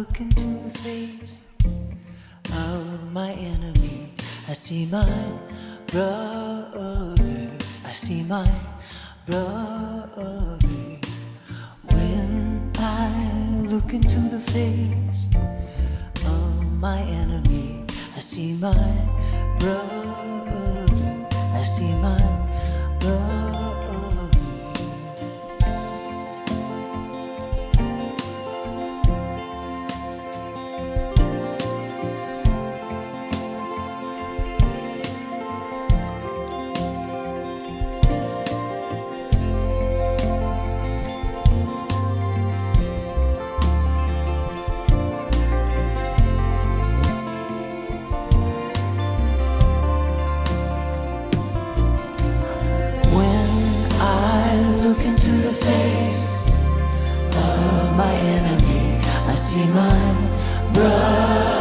look into the face of my enemy, I see my brother. I see my brother. When I look into the face of my enemy, I see my brother. I see my brother. Look into the face of my enemy, I see my brother.